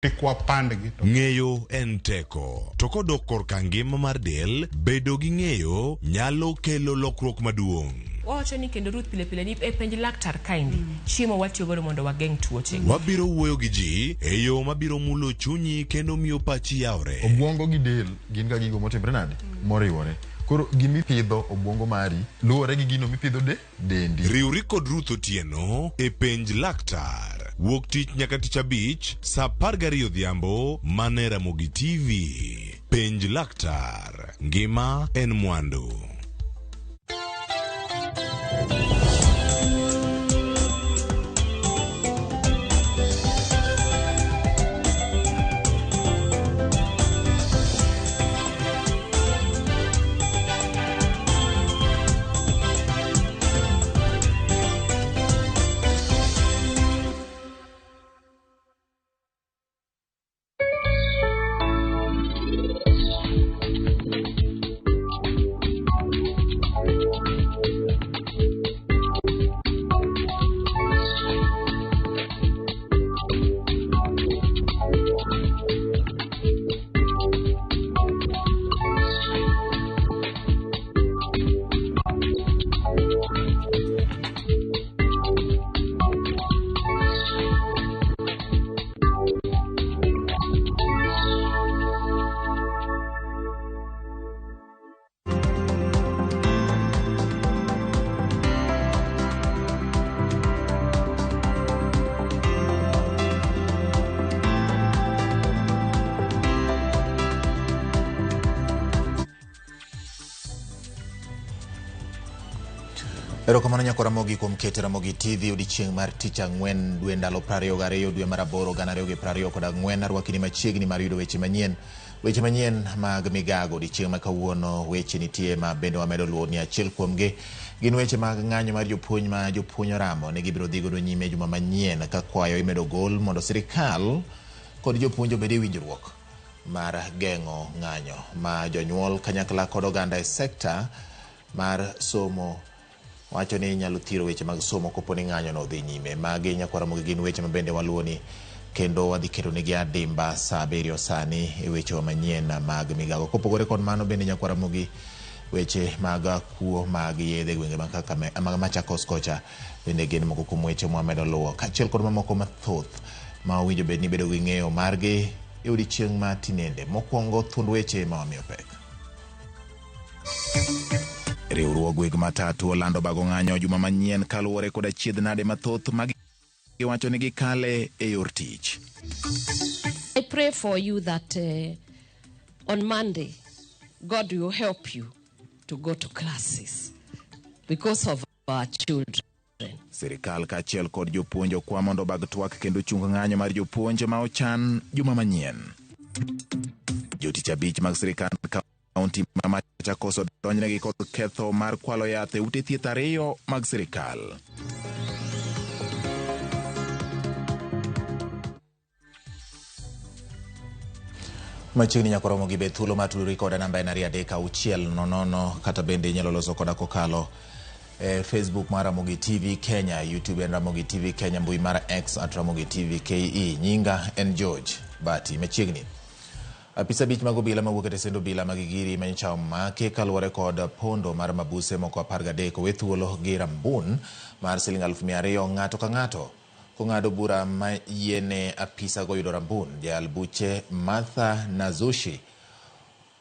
Ng'eyo en teko. To kodok korka ngima mar del, bedo gi ng'eyo nyalo kelo lokruok maduong'. Wacho ni kendo Ruth pile ni e penj laktar kaindi chiemo watiyo godo mondo wageng' tuoche. Wabiro wuoyo gi ji e yo mabiro mulo chunyi kendo miyo pachi yawre. Obwongo gi del gin ga gigo motimre nade moriwore. Koro gimipidho obwongo mari luwore gi gino mipidho dendi. Riwri kod Ruth Otieno e penj laktar. Wuok tich nyaka tich abich saa 12 odhiambo mana e Ramogi TV. Penj laktar. Ngima en mwandu. Erokamano nyako Ramogi kuom keto Ramogi TV odiochieng' mar tich ang'wen dwe ndalo 22 dwe mar 8 2024 arwakini machiegni mar yudo weche manyien mag migago odiochieng' ma kawuono. Weche nitie ma bende wamedo luwo ni achiel kuomgi gin weche mag ng'anyo mar jopuonj ma jopuonj oramo ne gibiro dhi godo nyime juma manyien ka kwayo imedo gol mondo sirikal kod jopuonj obed e winjruok mar geng'o ng'anyo ma jonyuol kanyakla kod oganda e sekta mar somo wacho ni nyalo thiro weche mag somo kopo ni ng'anyo no dhi nyime. Magi nyako Ramogi gin weche mabende waluwo ni kendo wadhi keto negi adimba saa 7 sani e weche manyien mag migago. Kopogore kod mano bende nyako Ramogi weche mag kuo mag yedhe gwenge mag Machakos kocha bende gin moko kuom weche mwamedo luwo kaachiel kod mamoko mathoth ma owinjo bed ni bedo gi ng'eyo margi e odiochieng' ma tinende. Mokwongo thund weche ma wamiyo pek. Riwruogweg matatu olando bago ng'anyo juma manyien kaluwore kod achiedh nade mathoth mag giwacho ni gikale e yor tich. I pray for you that on Monday God will help you to go to classes because of our children. Sirikal kaachiel kod jopuonj okwa mondo bag twak kendo chung ng'anyo mar jopuonj ma ochan juma manyien. Jotich abich mag sirikal kaunti ma Machakos odonjnegi kod ketho mar kwalo yath e ute thieth 2 mag sirikal. Machiegni nyako Ramogi be thuolo matudori koda namba en 360 kata bende inyalo loso koda kokalo Facebook mar Ramogi TV Kenya, YouTube en Ramogi TV Kenya, mbui mar X @Ramogi TV KE. Nyinga en George Bati. Machiegni apisa bich mag obila mawuok e tesend obila mag Giri manyicha omake kaluwore kod pondo mar mabuse moko 13 owe thuolo gi rambun mar $200,000 ng'ato ka ng'ato. Kong'ado bura ma yiene apisa go yudo rambun, jal buche Martha Nazushi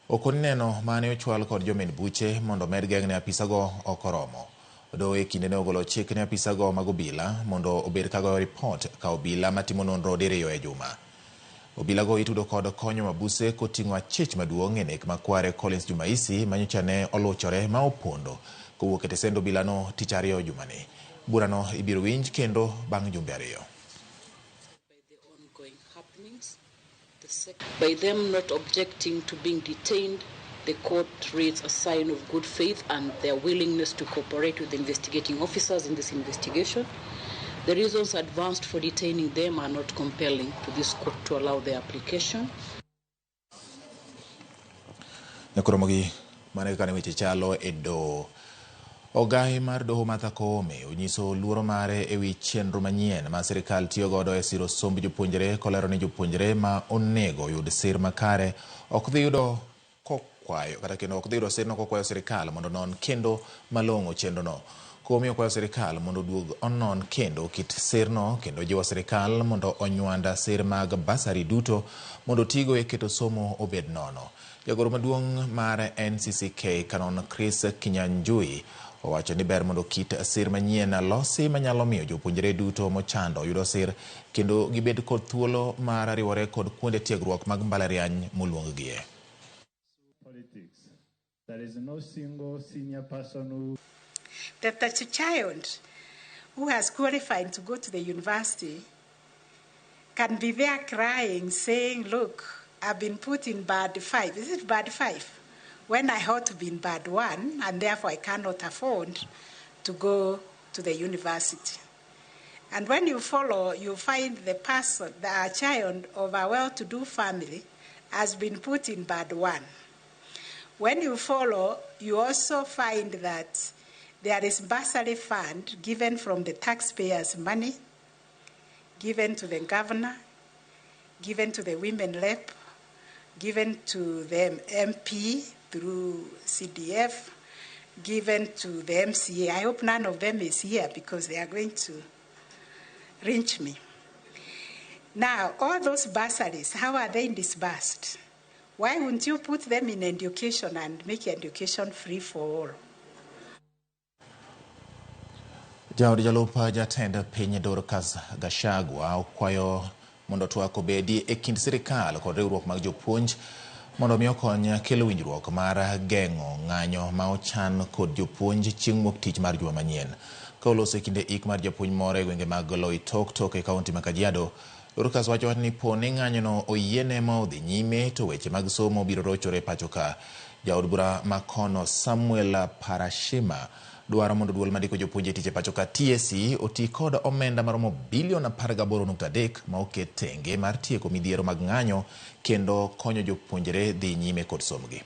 okoneno mane ochwal kod jomed buche mondo med geng'ne apisa go okoromo. Odo e kinde ne ogolo chik ne apisa go mag obila mondo obed kago report ka obila matimo nonro diriyo e juma. Obila go itudo kod konyo mabuse koting'o achich maduong' e nek makware Collins Jumaisi manyocha ne oluchore ma opondo kowuok e tesend obila no tich 2 jumani. Burano ibiro winj kendo bang' jumbe 2. By them not objecting to being detained, the court reads a sign of good faith and their willingness to cooperate with the investigating officers in this investigation. The reasons advanced for detaining them are not compelling to this court to allow their application. Nyako Ramogi mane kane weche chalo e do Ogai mar doho Martha Koome onyiso luoro mare ewi chenro manyien ma sirkal tiyo godo e siro somb jopuonjre kolero ni jopuonjre ma onego yud sir makare ok dhi yudo kokwayo kata kendo ok dhi yudo sirno kokwayo sirkal mondo non kendo malong'o chenrono. Koome okwayo sirkal mondo duog onon kendo kit sirno kendo jiwo sirkal mondo onywanda sir mag basari duto mondo tigo e keto somo obed nono. Jagoro maduong' mar NCCK Canon Chris Kinyanjui owacho ni ber mondo kit sir manyien losi manyalo miyo jopuonjre duto mochando yudo sir kendo gibed kod thuolo mar riwore kod kuonde tiegruok mag mbalariany moluonggie. There is no single senior person who that a child who has qualified to go to the university can be there crying, saying, look, I've been put in band 5. Is it band 5? When I ought to be in band 1, and therefore I cannot afford to go to the university. And when you follow, you find the person, the child of a well-to-do family has been put in band 1. When you follow, you also find that there is bursary fund given from the taxpayers' money, given to the governor, given to the women rep, given to the MP through CDF, given to the MCA. I hope none of them is here because they are going to lynch me. Now, all those bursaries, how are they disbursed? Why wouldn't you put them in education and make education free for all? Jaod jalup jatend piny Dorcas Gachagua okwayo mondo twak obedi e kind sirkal kod riwruok mag jopuonj mondo mi okony kelo winjruok mar geng'o ng'anyo ma ochan kod jopuonj chieng' wuok tich mar juma manyien. Ka oloso e kinde ik mar japuonj moro e gwenge mag Loitoktok e kaunti ma Kajiado, Dorcas wacho ni poni ng'anyono oyiene ma odhi nyime to weche mag somo biro rochore pacho ka. Jaod bura Makono Samuel Parashima dwaro mondo duol mandiko jopuonje tich e pacho ka TSC oti kod omenda maromo bilion 18.3 ma oket tenge mar tieko midhiero mag ng'anyo kendo konyo jopuonjre dhi nyime kod somgi.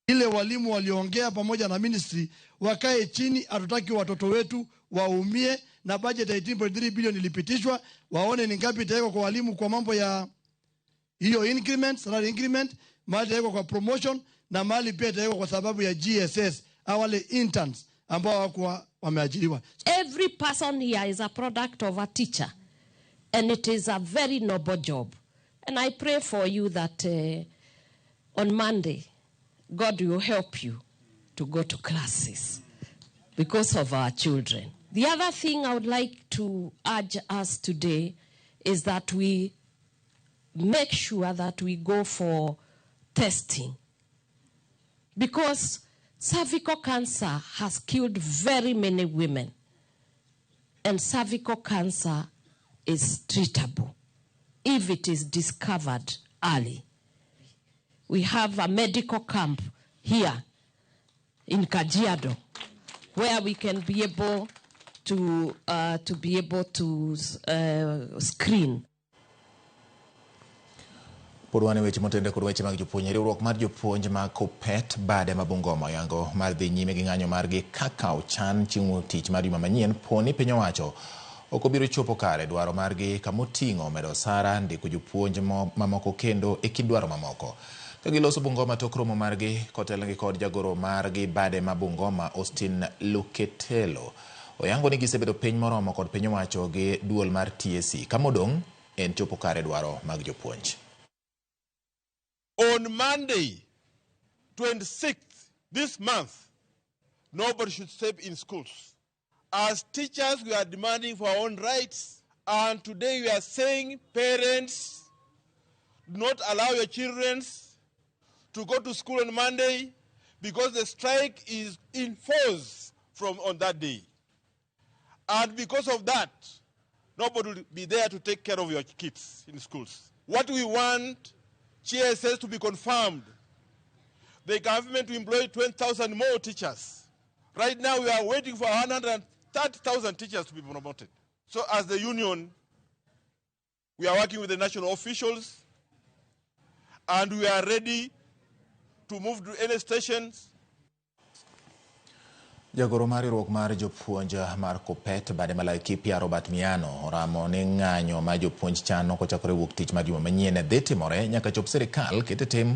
Ile walimu waliongea pamoja na ministry wakae chini, hatutaki watoto wetu waumie, na budget ya 18.3 bilioni ilipitishwa, waone ni ngapi itawekwa kwa walimu kwa mambo ya hiyo increment, salary increment, mali itawekwa kwa promotion na mali pia itawekwa kwa sababu ya GSS wale interns ambao wako wameajiriwa. Every person here is a product of a teacher, and it is a very noble job. And I pray for you that on Monday, God will help you to go to classes because of our children. The other thing I would like to urge us today is that we make sure that we go for testing, because cervical cancer has killed very many women, and cervical cancer is treatable if it is discovered early. We have a medical camp here in Kajiado where we can be able to screen. Podwane weche motende kod weche mag jopuonj. Riwruok mar jopuonj ma Kopet bade ma Bungoma yango mar dhi nyime gi ng'anyo margi kaka ochan chieng' tich mar juma manyien poni piny owacho ok obiro chopo kare dwaro margi kamoting'o medo osara, ndiko jopuonj mamoko kendo e kind dwaro mamoko. Ka giloso Bungoma tok romo margi kotelnegi kod jagoro margi bade ma Bungoma Austin Luketelo oyango ni gisebedo piny moromo kod piny owacho gi duol mar TSC kamodong' en chopo kare dwaro mag jopuonj. On Monday, 26th this month, nobody should step in schools. As teachers, we are demanding for our own rights, and today we are saying, parents, do not allow your children to go to school on Monday because the strike is in force from on that day. And because of that, nobody will be there to take care of your kids in schools. What we want, GSS to be confirmed. The government will employ 20,000 more teachers. Right now we are waiting for 130,000 teachers to be promoted. So as the union, we are working with the national officials, and we are ready to move to any stations. Jagoro mar riwruok mar jopuonj mar Kuppet bade Malaikipia Robert Miano oramo ni ng'anyo ma jopuonj chano kochakore wuok tich mar juma manyien dhi timore nyaka chop sirikal ket tim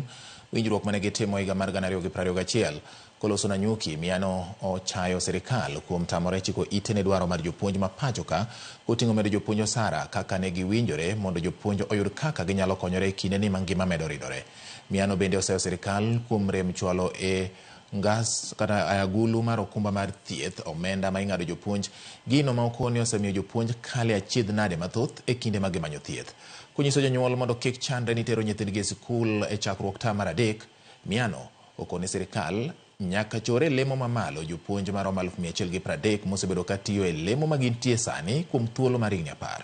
winjruok mane gitimo higa mar 2021. Koloso Nanyuki, Miano ochayo sirikal kuom tamore chiko ite ne dwaro mar jopuonj ma pachoka koting'o medo jopuonj osara kaka ne giwinjore mondo jopuonj oyud kaka ginyalo konyore kinde ni mangima medo ridore. Miano bende osayo sirikal kuom rem chwalo ngas kata ayagulu mar okumba mar thieth omenda ma ing'ado jopuonj gino ma okoni osemiyo jopuonj kale achiedh nade mathoth e kinde ma gimanyo thieth. Kunyiso jonyuol mondo kik chandre ni tero nyithindgi e skul e chakruok ta mar 3, Miano okoni sirikal nyaka chore lemo mamalo jopuonj mar 130 mosebedo ka tiyo e lemo ma gintie sani kuom thuolo mar higni 10.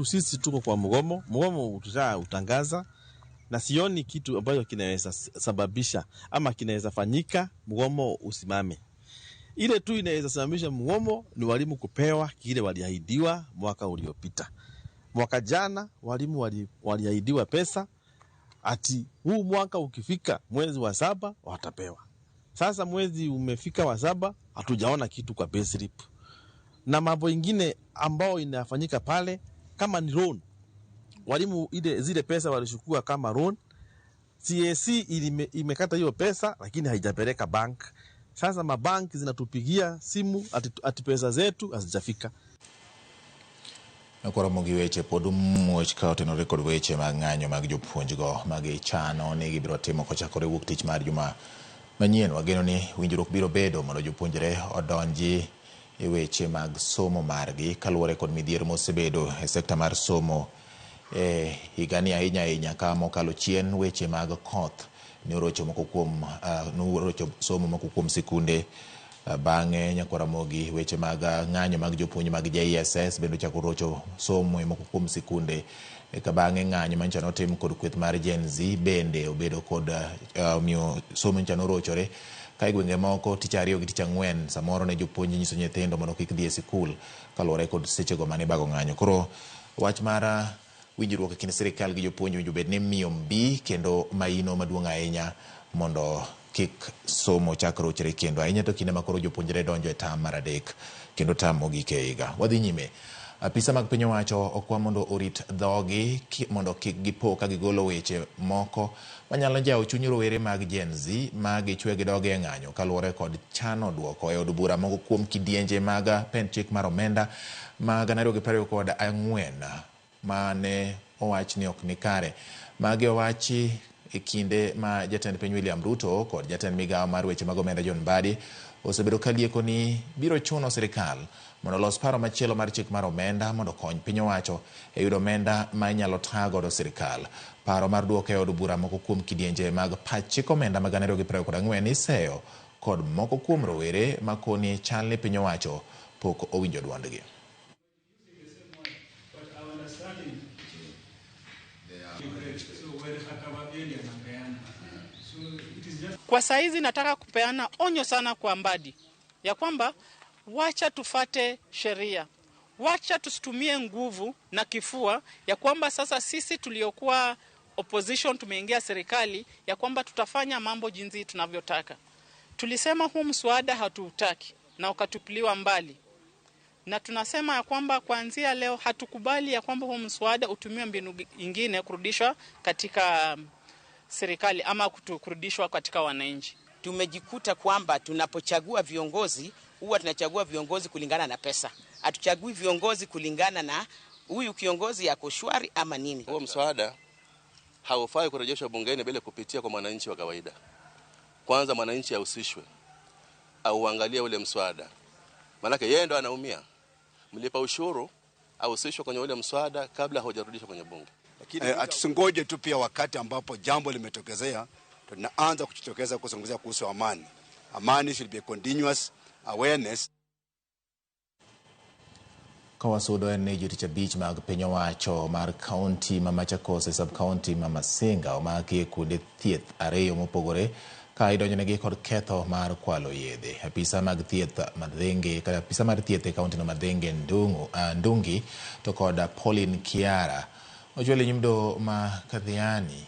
Sisi tuko kwa mgomo utangaza na sioni kitu ambacho kinaweza sababisha ama kinaweza fanyika mgomo usimame. Ile tu inaweza sababisha mgomo ni walimu kupewa kile waliahidiwa mwaka uliopita. Mwaka jana walimu waliahidiwa pesa ati huu mwaka ukifika mwezi wa 7 watapewa. Sasa mwezi umefika wa 7 hatujaona kitu kwa pay slip. Na mambo ingine ambao inafanyika pale kama ni loan. Walimu zile pesa walishukua kama loan. CAC imekata hiyo pesa lakini haijapeleka bank. Sasa mabanki zinatupigia simu ati pesa zetu hazijafika. Nakora mogi weche pod muoch ka otenore kod weche mag ng'anyo mag jopuonj go mag chano ni gibiro timo kochakore wuok tich mar juma manyien. Wageno ni winjruok biro bedo mondo jopuonjre odonji e weche mag somo margi kaluwore kod midhiero mosebedo e sekta mar somo higani ahinya ka mokalo chien. Weche mag koth ni orocho somo moko kuom sikunde. Bang'e Nyakora Mogi weche mag ng'anyo mag jopuonj mag JSS bende chako rocho somo moko kuom sikunde. Eka bang'e ng'anyo manchano tim kod kweth mar Gen Z bende obedo kod miyo somo manchano rochore ka gwenge moko tich ariyo gi tich ang'wen samoro ne jopuonj nyiso nyithindo mondo kik dhi e sikul kaluwore kod sechego mane bago ng'anyo. Koro wach mar winjruok e kind sirikal gi jopuonj winjo bed ni miyo mbi kendo maino maduong' ahinya mondo kik somo chak rochre kendo ahinya to kinde makoro jopuonjre donjo e tam mar 3 kendo tam mogik e higa. Wadhi nyime. Apisa mag piny owacho okwa mondo orit dhogi mondo kik gipo ka gigolo weche moko manyalo jawo chuny rowere mag Gen Z ma gichwe gidoge e ng'anyo kaluwore kod chano duoko e od bura moko kuom kidienje mag pend chik mar omenda mag 2024 mane owach ni ok ni kare. Magi owachi e kinde ma jatend piny William Ruto kod jatend migawo mar weche mag omenda John Mbadi osebedo kalieko ni biro chuno sirikal mondo los paro machielo mar chik mar omenda mondo kony piny owacho e yudo omenda ma inyalo tagodo sirikal. Paro mar duoko e od bura moko kuom kidienje mag pach chik omenda mag 2024 iseyo kod moko kuom rowere makoni chal ni piny owacho pok owinjo duondgi. Kwa saizi nataka kupeana onyo sana kwa Mbadi ya kwamba wacha tufate sheria, wacha tusitumie nguvu na kifua ya kwamba sasa sisi tuliokuwa opposition tumeingia serikali ya kwamba tutafanya mambo jinsi tunavyotaka. Tulisema huu mswada hatuutaki na ukatupiliwa mbali. Na tunasema ya kwamba kuanzia leo hatukubali ya kwamba huu mswada utumiwe mbinu nyingine kurudishwa katika serikali ama kurudishwa katika wananchi. Tumejikuta kwamba tunapochagua viongozi huwa tunachagua viongozi kulingana na pesa. Hatuchagui viongozi kulingana na huyu kiongozi yako shwari ama nini. Huo mswada haufai kurejeshwa bungeni bila kupitia kwa mwananchi wa kawaida. Kwanza mwananchi ahusishwe au angalie ule mswada. Maana yeye ndo anaumia. Mlipa ushuru ahusishwe kwenye ule mswada kabla haujarudishwa kwenye bunge. Atusingoje tu pia wakati ambapo jambo limetokezea tunaanza kujitokeza kuzungumzia kuhusu amani. Amani should be continuous awareness. Kawasudo en jotich abich mag piny owacho mar kaunti ma Machakos e sub-county ma Masinga omaki kuonde thieth 2 mopogore ka idonjonegi kod ketho mar kwalo yedhe. Apisa mag thieth Madhenge kata apisa mar thieth e kaunti no Madhenge Ndungi to kod Pauline Kiara ochwele nyimdo ma Kadhiani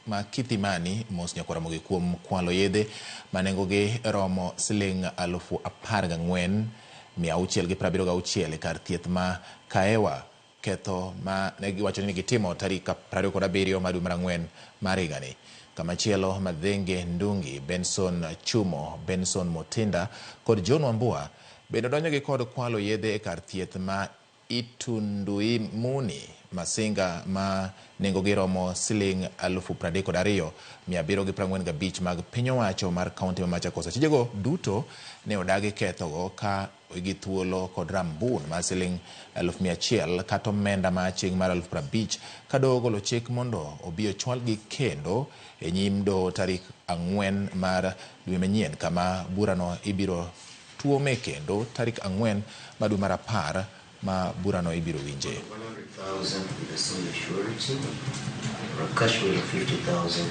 ma Kithimani mos Nyakwaramogi kuom kwalo yedhe manengogi romo siling 14,676 e kar thieth ma Kaewa, ketho ma negiwacho ni gitimo tarik 27 dwe mar Ang'wen mar higani. Kamachielo Madhenge Ndungi, Benson Chumo, Benson Motinda kod John Wambua bende donjogi kod kwalo yedhe e kar thieth ma Itundui Muni, Masinga ma nengogi romo siling 32,745 mag piny owacho mar kaunti ma Machakos. Achijego duto ne odagi kethogo ka gi thuolo kod rambun mar siling 100,000 kata omenda ma chieng' mar 50,000 kado golo chik mondo obi ochwalgi kendo e nyim doho tarik 4 mar dwe manyien, kama burano ibiro tuome kendo tarik 4 mar dwe mar 10 ma burano ibiro winje. 100,000 with a sole surety or a cash rate of 50,000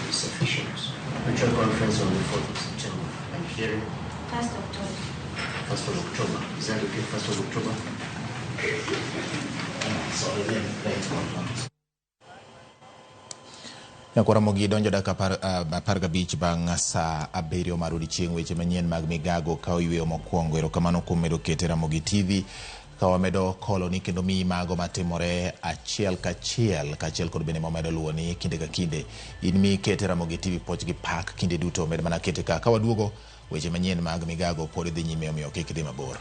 is sufficient. Virtual conference on the 4th of September and hearing 1st October. 1st of October. Is that okay? 1st of October? So again, thanks for Nyakwaramogi donjo dakika 15 bang' saa 7 mar odiechieng' weche manyien mag migago ka oyweyo mokwongo. Erokamano kuom medo keto Ramogi TV ka wamedo koloni kendo mi mago matimore achiel kachiel kod bende momedo luoni kinde ka kinde. In mi keto Ramogi TV poch gi pak kinde duto med mana kete ka waduogo weche manyien mag migago pod dhi nyime, omiyo kik dhi mabor.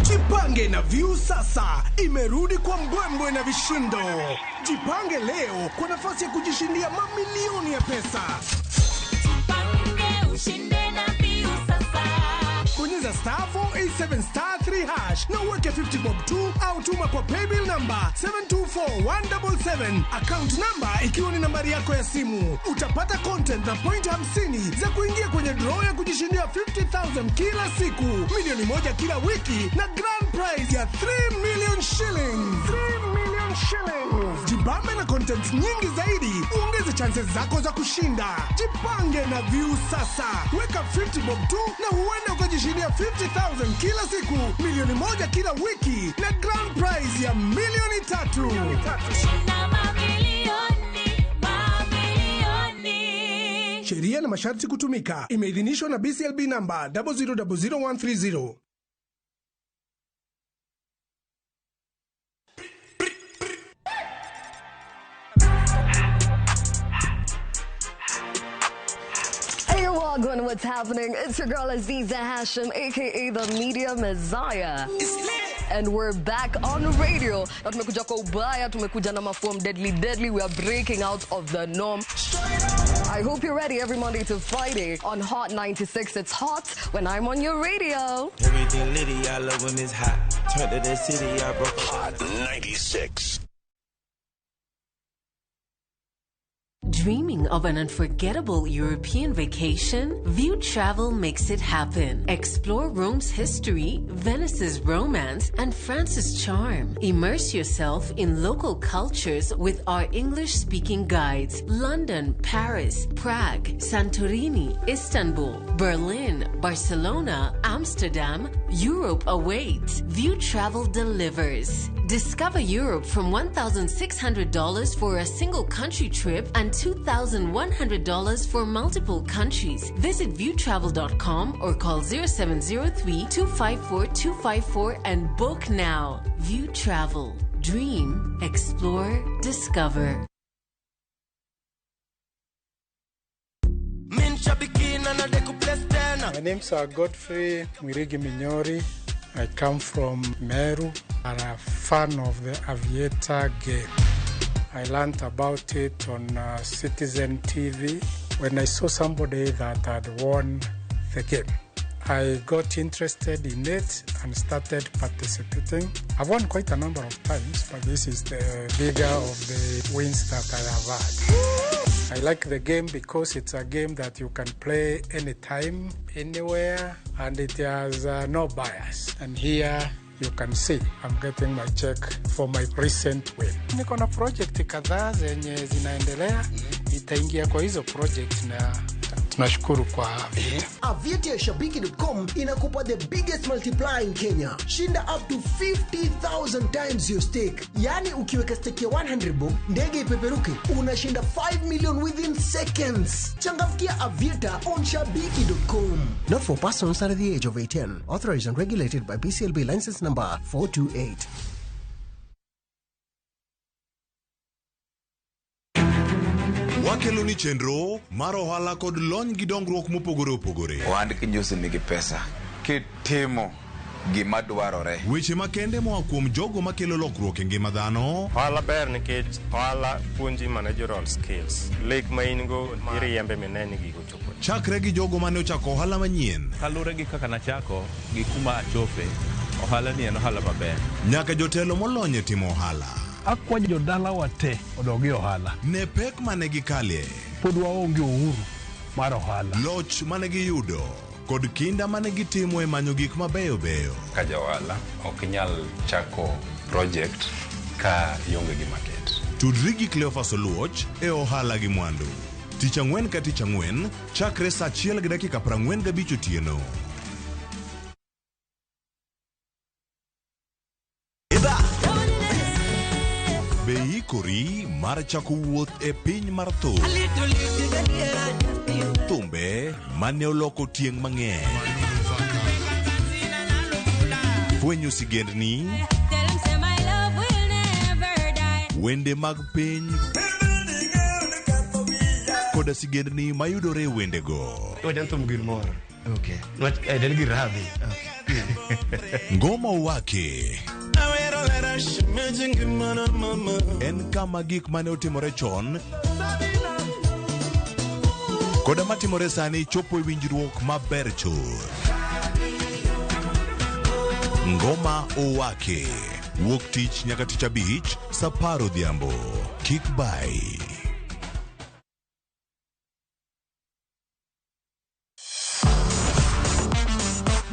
Jipange na View sasa imerudi kwa mbwembwe na vishindo. Jipange leo kwa nafasi ya kujishindia mamilioni ya pesa. Jipange ushinde na View sasa. Bonyeza *487*3# na uweke 50 bob tu au tuma kwa paybill number 724177, account number ikiwa ni nambari yako ya simu. Utapata content na point 50 za kuingia kwenye draw ya kujishindia 50,000 kila siku, milioni 1 kila wiki na grand prize ya 3 million shillings. 3 million shillings. Jibambe na content nyingi zaidi, uongeze chances zako za kushinda. Jipange na View sasa. Weka 50 bob tu na huenda ukajishindia 50,000 kila siku, milioni 1 kila wiki na grand prize ya milioni 3. Shinda mamilioni. Sheria na masharti kutumika. Imeidhinishwa na BCLB number 0000130. Wagwan, what's happening? It's your girl Aziza Hashim, aka the Media Messiah. And we're back on radio. Na tumekuja kwa ubaya, tumekuja na maform deadly. We are breaking out of the norm. I hope you're ready every Monday to Friday on Hot 96. It's hot when I'm on your radio. Everything litty, I love when it's hot. Turn to the city, I broke Hot 96. Dreaming of an unforgettable European vacation? View Travel makes it happen. Explore Rome's history, Venice's romance, and France's charm. Immerse yourself in local cultures with our English-speaking guides. London, Paris, Prague, Santorini, Istanbul, Berlin, Barcelona, Amsterdam. Europe awaits. View Travel delivers. Discover Europe from $1,600 for a single country trip and $2,100 for multiple countries. Visit viewtravel.com or call 0703-254-254 and book now. View Travel. Dream, explore, discover. My name's Godfrey Mwirigi Minyori. I come from Meru. I'm a fan of the Aviator game. I learned about it on Citizen TV when I saw somebody that had won the game. I got interested in it and started participating. I've won quite a number of times, but this is the bigger of the wins that I have had. I like the game because it's a game that you can play anytime, anywhere, and it has no bias. And here you can see I'm getting my check for my recent win. Niko na project kadhaa zenye zinaendelea, nitaingia kwa hizo project na Tunashukuru kwa Avieta. Avieta ya Shabiki.com inakupa the biggest multiplier in Kenya. Shinda up to 50,000 times your stake. Yani ukiweka stake ya 100 bob, ndege ipeperuke, unashinda 5 million within seconds. Changamkia Avieta on Shabiki.com. Not for persons under the age of 18. Authorized and regulated by BCLB license number 428. Wakelo ni chenro mar ohala kod lony gi dongruok mopogore opogore. Ohand kinyosi nigi pesa kitimo gima dwarore. Weche makende moa kuom jogo makelo lokruok e ngima dhano. Ohala ber nikech ohala puonji managerial skills. Lek ma in go iriembe mineni gigo chopo. Chakre gi jogo mane ochako ohala manyien. Kalure gi kaka nachako gi kuma achope, ohala ni en ohala maber. Nyaka jotelo molony e timo ohala. Akwa jodala wate odogi ohala. Ne pek mane gikalie. Pod waonge uhuru mar ohala. Loch mane giyudo kod kinda mane gitimo e manyo gik mabeyo beyo. Ka jaohala ok nyal chako project ka ionge gi market. Tudri gi Cleophas Oluoch e ohala gi mwandu. Tich ang'wen ka tich ang'wen chakre saa 1:45 otieno. Be ikori mar chako wuoth e piny mar thum? Thumbe mane oloko tieng' mang'eny. Fwenyo sigendni, wende mag piny, koda sigendni mayudore e wendego. Ngoma Owake en kama gik mane otimore chon koda matimore sani chopo e winjruok maber chuth. Ngoma Owake wuok tich nyaka tich abich saa 10 odhiambo. Kik bai.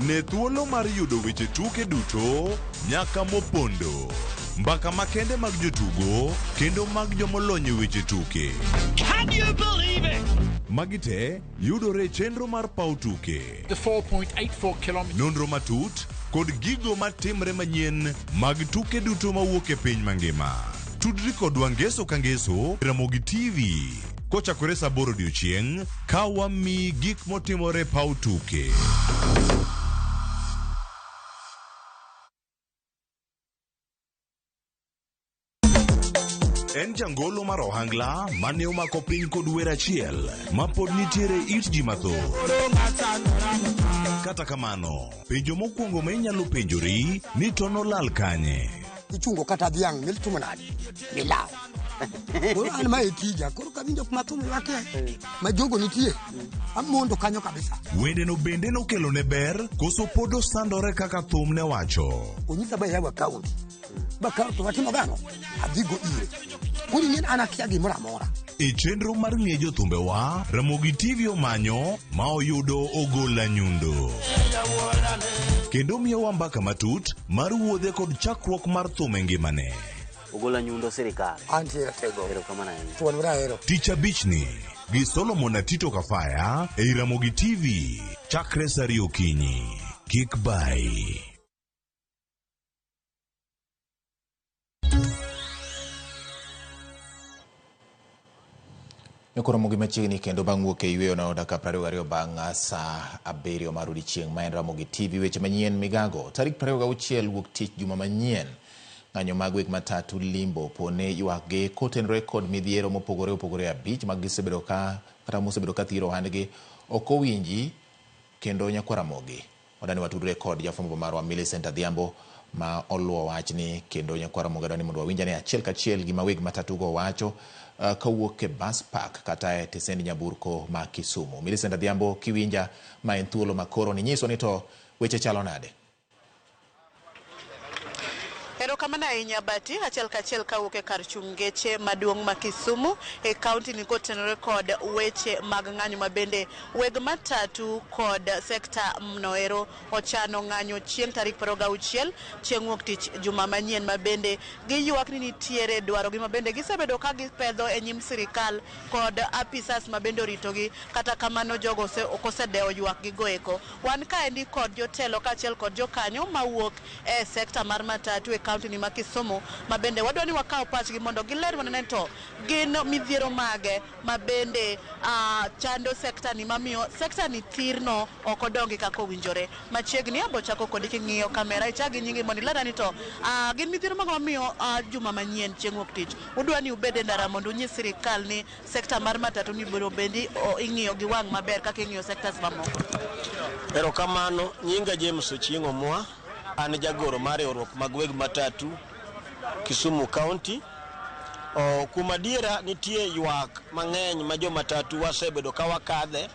Ne thuolo mar yudo weche tuke duto nyaka mopondo. Mbaka makende mag jotugo kendo mag jomolony weche tuke. Can you believe it? Magite yudore chenro mar pau tuke. The 4.84 kilometers. Nonro matut kod gigo matimre manyien mag tuke duto mawuok e piny mangima. Tudri kodwa ngeso ka ngeso Ramogi TV. Kochakore saa 8 odiechieng' ka wami gik motimore pau tuke. En jangolo mar ohangla mane omako piny kod wer achiel ma pod nitiere it ji mathoth. Kata kamano, penjo mokwongo ma inyalo penjori ni to nolal kanye. Ichungo kata dhiang' miltumo nade milaw. Koro an ma etija koro kawinjo kuma thum wake ma jogo nitie amondo kanyo kabisa. Wende no bende nokelo ne ber koso pod osandore kaka thum ne wacho. Onyisa ba yawa kaunti ba kaunti watimo gano adhigo ire kuri nyen anakia gimoro amora. E chenro mar ng'e jothumbewa, Ramogi TV omanyo ma oyudo ogola nyundo. Kendo miyowa mbaka matut mar wuodhe kod chakruok mar thum e ngimane. Ogola nyundo sirikal. Antiere tego. Ero kamana en. Tuon wira ero. Tich abichni gi Solomon Atito Kafaya e Ramogi TV chakre saa 2 okinyi. Kik bai. Ramogi machiegni kendo bang' wuok e yweyo na dakika 22 bang' saa 7 mar odiechieng' ma en Ramogi TV weche manyien migago. Tarik 26 wuok tich juma manyien. Ng'anyo mag weg matatu limbo pone ywakgi kotenore kod midhiero mopogore opogore abich mag gisebedo ka kata mosebedo ka thiro handgi ok owinji kendo nyakwa Ramogi. Wadani watudre kod jafwambo marwa Millicent Adhiambo ma oluwo wachni kendo nyakwa Ramogi dwani mondo wawinjane achiel kachiel gi maweg matatu go wacho kawuok e bus park kata e tesend nyamburko ma Kisumu. Millicent Adhiambo kiwinja ma en thuolo makoro ni nyiso ni to weche chalo nade. Erokamano ahinya Bati, achiel kachiel kawuok e kar chung' geche maduong' ma Kisumu e kaunti ni kotenore kod weche mag ng'anyo mabende weg matatu kod sekta mnoero ochano ng'anyo chieng' tarik 26 chieng' wuok tich juma manyien mabende giywak ni nitiere dwaro gi mabende gisebedo ka gipedho e nyim sirikal kod apisas mabende oritogi, kata kamano jogo okosedewo ywak gi goeko. Wan kaendi kod jotelo kachiel kod jokanyo mawuok e sekta mar matatu e kaunti ni ma Kisumu mabende wadwa ni wakaw pachgi mondo giler mondo to gin midhiero mage mabende chando sekta ni mamiyo sekta ni thirno ok odongi kaka owinjore. Machiegni abochako kod king'iyo kamera ichagi nyingi mondo iler ni to gin midhiero mage mamiyo juma manyien chieng' wuok tich udwa ni ubede ndara mondo unyis sirikal ni sekta mar matatu ni biro bendi ing'iyo gi wang' maber kaka ing'iyo sektas mamoko. Erokamano, nyinga James Ochieng' Omwa, an jagoro mar riwruok mag weg matatu Kisumu County. Kuma diera nitie ywak mang'eny ma jo matatu wasebedo ka wakadhe.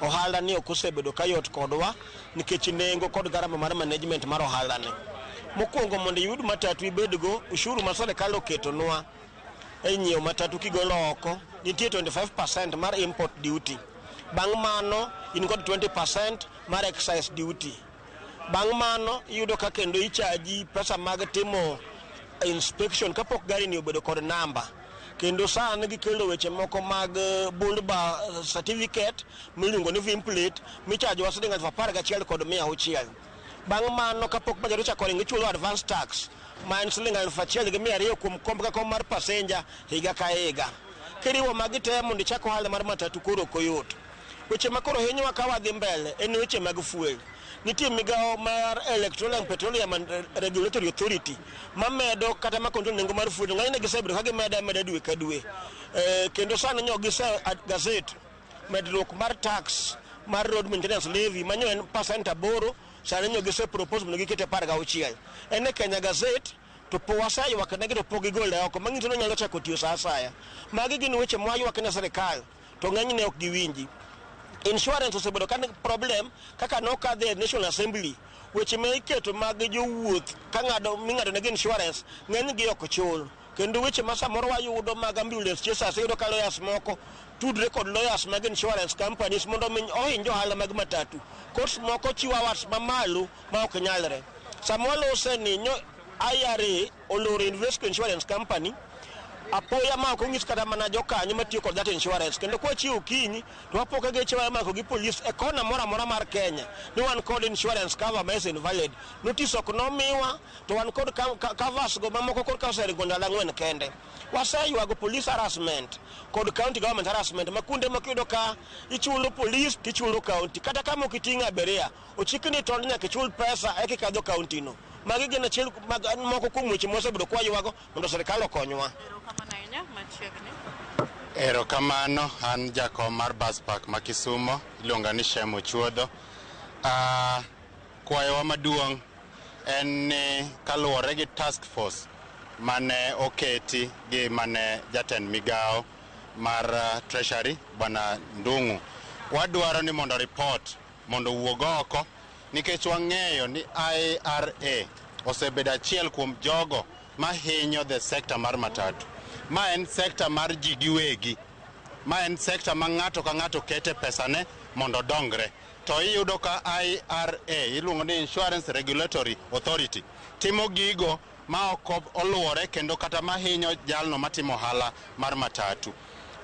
Ohala ni ok osebedo ka yot kodwa nikech nengo kod garama mar management mar ohala ni. Mokwongo mondo yud matatu ibedgo ushuru ma sirkal oketonwa e nyiewo matatu kigolo oko nitie 25% mar import duty. Bang' mano in kod 20% mar excise duty. Bang' mano iyudo ka kendo ichaji pesa mag timo inspection kapok gari ni obedo kod namba. Kendo sani gikelo weche moko mag bulba certificate miluongo ni VIN plate michajo wa siling 11,000 kod 100. Bang' mano kapok bajaro chako ringo ichulo advance tax ma en siling 1,200 kuom komb ka kom mar passenger higa ka higa. Kiriwo magi te mondo ichako ohala mar matatu koro koyot. Weche makoro hinyowa ka wadhi mbele en weche mag fuel. Nitie migawo mar Electoral and Petroleum and Regulatory Authority mamedo kata makontrol nengo mar fuel. Ng'anyne gisebedo ka gimeda dwe ka dwe. Kendo sani nyo gise gazette medruok mar tax mar road maintenance levy manyo en percent 8 sani nyo gise propose mondo gikete 16. En Kenya Gazette to po wasayo wakanegi to po gigole oko mang'ito nyalo chako tiyo sa asaya. Magi gin weche mwayo ne sirkal to ng'anyne ok giwinji. Insurance osebedo kan problem kaka nokadhe National Assembly weche ma iketo mag jowuoth ka ming'ado negi insurance ng'eny gi ok chul. Kendo weche ma samoro wayudo mag ambulance chesa sayudo ka lawyers moko tudre kod lawyers mag insurance companies mondo ohinjo ohala mag matatu. Courts moko chiwo awards mamalo ma ok nyalre. Samoro oseni IRA oloro Invesco Insurance Company apoya ma ko ngis kata mana jokanyo matiyo kod that insurance kendo kwa chiwo kinyi to apoka geche wa mako gi police e kona mora mar Kenya ni wan kod insurance cover ma is invalid notice ok nomiwa to wan kod covers go mamoko kod kauseri gonda lang'wen kende wasaywago police harassment kod county government harassment makunde makido ka ichulo police tichulo county kata kama ukitinga abiria ochikni to nyaka ichul pesa ekikadho county no magi gin achiel moko kuom weche mosebedo kwaywago mondo sirkal okonywa. Erokamano, an jakom mar bus park ma Kisumo, iluonga ni Shemo Chuodho. Kwayowa maduong' en ni kaluwore gi task force mane oketi gi mane jatend migawo mar treasury bwana Ndung'u. Wadwaro ni mondo report mondo wuog oko nikech wang'eyo ni IRA osebedo achiel kuom jogo mahinyo the sector mar matatu. Ma en sekta mar ji giwegi. Ma en sekta ma ng'ato ka ng'ato kete pesane mondo dongre. To iyudo ka IRA, iluongo ni Insurance Regulatory Authority, timo gigo ma ok oluwore kendo kata mahinyo jalno matimo ohala mar matatu.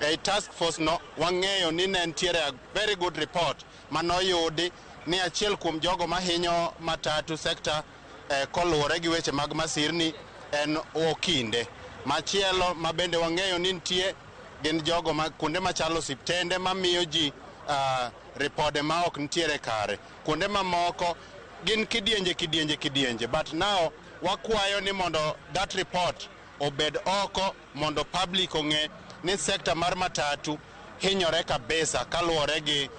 E task force no wang'eyo ni ne ntiere a very good report manoyudi ni achiel kuom jogo mahinyo matatu sekta koluwore gi weche mag masirni en Okinde. Machielo ma bende wang'eyo ni nitie gin jogo ma kuonde machalo osiptende mamiyo ji ripode ma ok nitiere kare. Kuonde mamoko gin kidienje but now wakwayo ni mondo that report obed oko mondo public ong'e ni sekta mar matatu hinyore kabisa kaluwore gi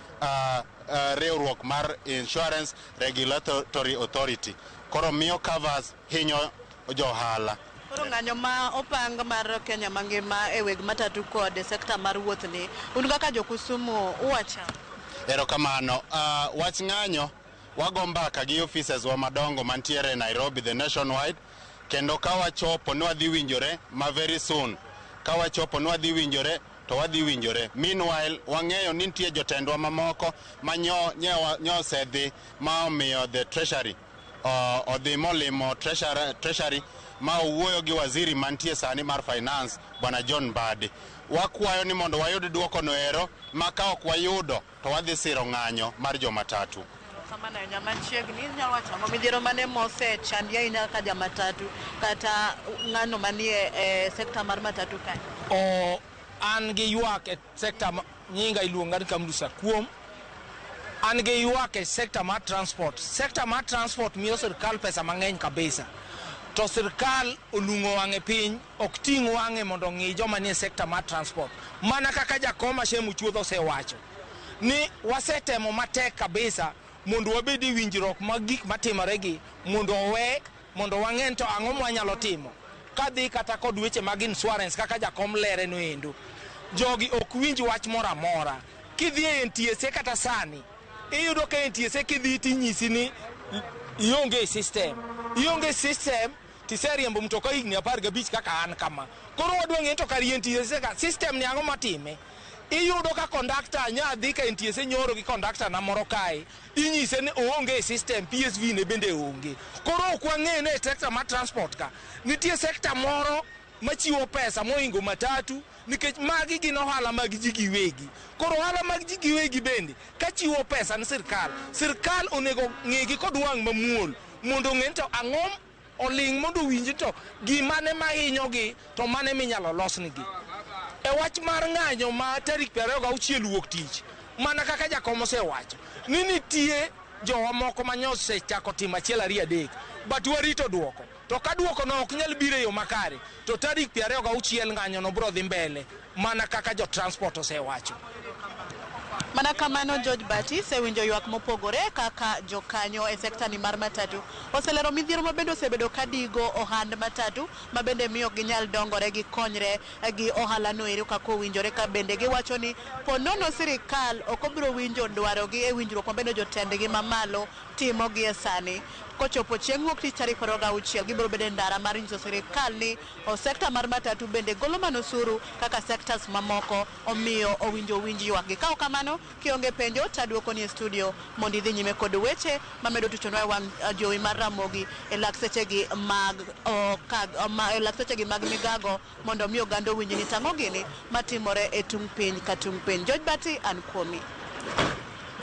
riwruok mar Insurance Regulatory Authority. Koro miyo covers hinyo johala. Koro ng'anyo ma opang mar Kenya mangima e weg matatu kod sekta mar wuoth ni un kaka jo-Kisumu uwacho. Erokamano, wach ng'anyo wago mbaka gi offices wa madongo mantiere Nairobi the nationwide kendo ka wachopo ni wadhi winjore ma very soon. Ka wachopo ni wadhi winjore to wadhi winjore. Meanwhile, wang'eyo ni nitie jotendwa mamoko ma nyo osedhi ma omiyo the treasury odhi molimo treasury ma owuoyo gi waziri mantie sani mar finance bwana John Mbadi. Wakwayo ni mondo wayud duoko no ero ma ka ok wayudo to wadhi siro ng'anyo mar jomatatu. Kamano nyama chiegni nyalo wacho midhiero mane mose chandia ina ka jomatatu kata ng'ano manie sekta mar matatu kae. An gi ywak e sekta nyinga iluonga ni Kamlusa Kuom. An gi ywak e sekta mar transport. Sekta mar transport miyo sirkal pesa mang'eny kabisa. To sirkal olungo wang'e piny, ok ting' wang'e mondo ng'i joma nie sekta mar transport. Mana kaka jakom Shemu Chuodho osewacho ni wasetemo matek kabisa mondo wabed e winjruok mag gik matimoregi mondo wang'e to ang'o mwanyalo timo. Kadhi kata kod weche mag insurance kaka jakom lere no endo. Jogi ok winj wach moro amora. Kidhi e NTSA kata sani, iyudo ka NTSA kidhi tinyisi ni ionge system. Ionge system tiseriembo mtoka higni 15 kaka an kama. Koro wadwa ng'e to kari NTSA ka system ni ang'o matime. Iyudo ka conductor nyadhi ka NTSA nyoro gi conductor na moro kae, inyise ni oonge system, PSV ne bende onge. Koro ok wang'e ne sekta mar transport ka nitie sekta moro machiwo pesa moingo matatu nikech magi gin ohala mag ji giwegi. Koro ohala mag ji giwegi bende ka chiwo pesa ni sirkal onego ng'igi kod wang' mamuol mondo ng'e to ang'o oling' mondo winji to gimane mahinyogi to mane minyalo losnigi. E wach mar ng'anyo ma tarik 26 wuok tich, mana kaka jakom osewacho ni nitie jowa moko manyose chako timo 1 2 3 but warito duoko. To ka duoko no ok nyal biro yo makare to tarik 26 ng'anyo no bro dhi mbele mana kaka jo transport osewacho. Mana kamano George Bati sewinjo ywak mopogore kaka jokanyo e sekta ni mar matatu oselero midhiero mabende osebedo kadigo ohand matatu mabende miyo ginyal dongore gi konyre gi ohala no ero kako winjore ka bende giwacho ni ponono sirikal ok obiro winjo dwaro gi e winjruok mabende jotendgi mamalo timo gi e sani. Kochopo chieng' wuok tich tarik 26 gibiro bedo ndara mar nyiso sirikal ni sekta mar matatu bende golo manusuru kaka sektas mamoko omiyo owinjo winji ywak gi. Kao kamano kionge penjo taduoko ni studio mondo idhi nyime kod weche mamedo tuchonwa e wang' jowi mar Ramogi e lak sechegi mag migago mondo miyo gando winji ni tang'o gini matimore e tung piny ka tung piny. George Bati an kuomi.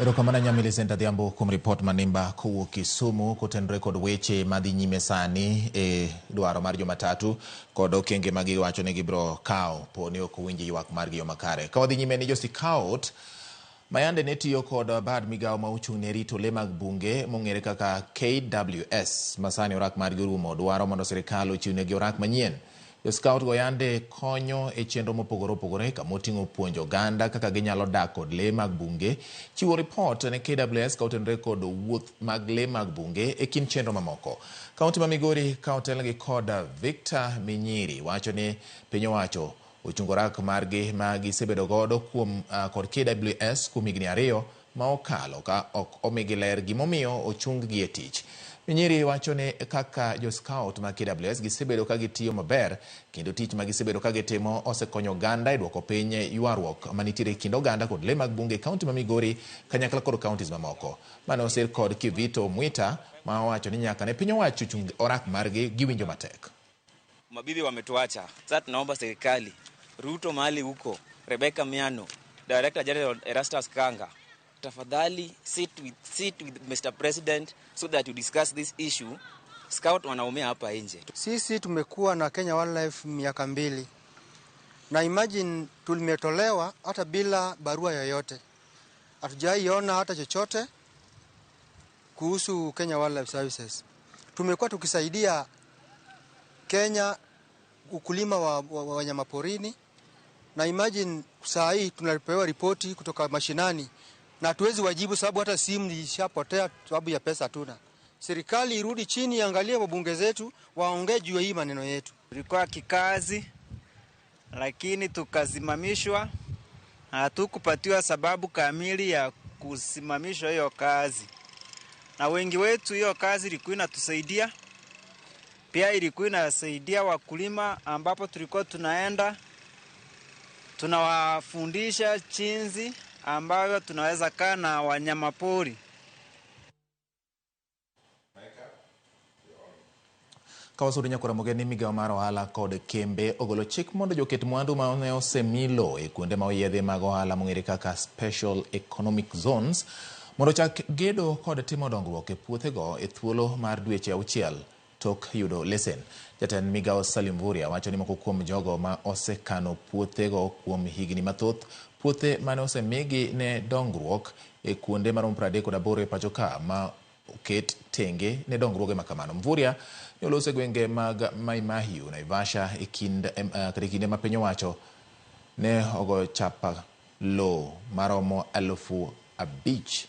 Erokamano Millicent Adhiambo kuom report manimba kowuok Kisumu kotenore kod weche madhi nyime sani e dwaro mar jomatatu kod okenge ma giwacho ni gibro kawo poni ok owinji ywak margi yo makare. Ka wadhi nyime ni jo-Scout mayande ne tiyo kod bad migawo ma ochung' ne rito le mag bunge mong'ere kaka KWS masani orak margi orumo dwaro mondo sirikal ochiwnegi orak manyien. Jo-Scout go yande konyo e chenro mopogore opogore kama oting'o puonjo oganda kaka ginyalo dak kod le mag bunge, chiwo report ne KWS ka otenore kod wuoth mag le mag bunge e kind chenro mamoko. Kaunti ma Migori ka otelgi kod Victor Minyiri wacho ni piny owacho ochungo rak margi ma gisebedo godo kod KWS kuom higni 2 ma okalo ka ok omigi ler gimomiyo ochung gi e tich. Minyiri wacho ni kaka jo-Scout ma KWS gisebedo ka gitiyo maber kendo tich ma gisebedo ka gitimo osekonyo oganda e duoko piny ywaruok manitiere kind oganda kod le mag bunge kaunti ma Migori kanyakla kod kauntis mamoko. Mane osir kod Kivito Mwita ma wacho ni nyaka ne piny owacho chung orak margi giwinjo matek. Mabibi wametuacha. Sasa tunaomba serikali Ruto mahali huko, Rebecca Miano, Director General Erastus Kanga, tafadhali sit with Mr. President so that you discuss this issue. Scout wanaumia hapa nje. Sisi tumekuwa na Kenya Wildlife miaka 2. Na imagine tulimetolewa hata bila barua yoyote. Hatujaiona hata chochote kuhusu Kenya Wildlife Services. Tumekuwa tukisaidia Kenya ukulima wa wanyamaporini. Na imagine saa hii tunapewa ripoti kutoka mashinani na hatuwezi wajibu sababu hata simu ilishapotea sababu ya pesa tuna. Serikali irudi chini iangalie wabunge zetu waongee juu hii maneno yetu. Tulikuwa kikazi lakini tukasimamishwa. Hatukupatiwa sababu kamili ya kusimamishwa hiyo kazi. Na wengi wetu hiyo kazi ilikuwa inatusaidia. Pia ilikuwa inasaidia wakulima ambapo tulikuwa tunaenda tunawafundisha jinsi ambayo tunaweza kaa na wanyamapori. Kawasuri nyakora mogeni migao mar ohala kod kembe ogolo chik mondo joket mwandu ma ne osemilo e kuonde ma oyiedhe mag ohala mong'ere kaka special economic zones mondo chak gedo kod timo dongruok e puothego e thuolo mar dweche 6 tok yudo lesen. Jatend migao Salim Vuria wacho ni moko kuom jogo ma osekano puothego kuom higni mathoth, puothe mane osemigi ne dongruok e kuonde maromo 38 e pacho ka ma oket tenge ne dongruoge makamano. Mvuria ne olose gwenge mag Mai Mahiu, Naivasha e kinde ma piny owacho ne ogo chapa lo maromo 5,000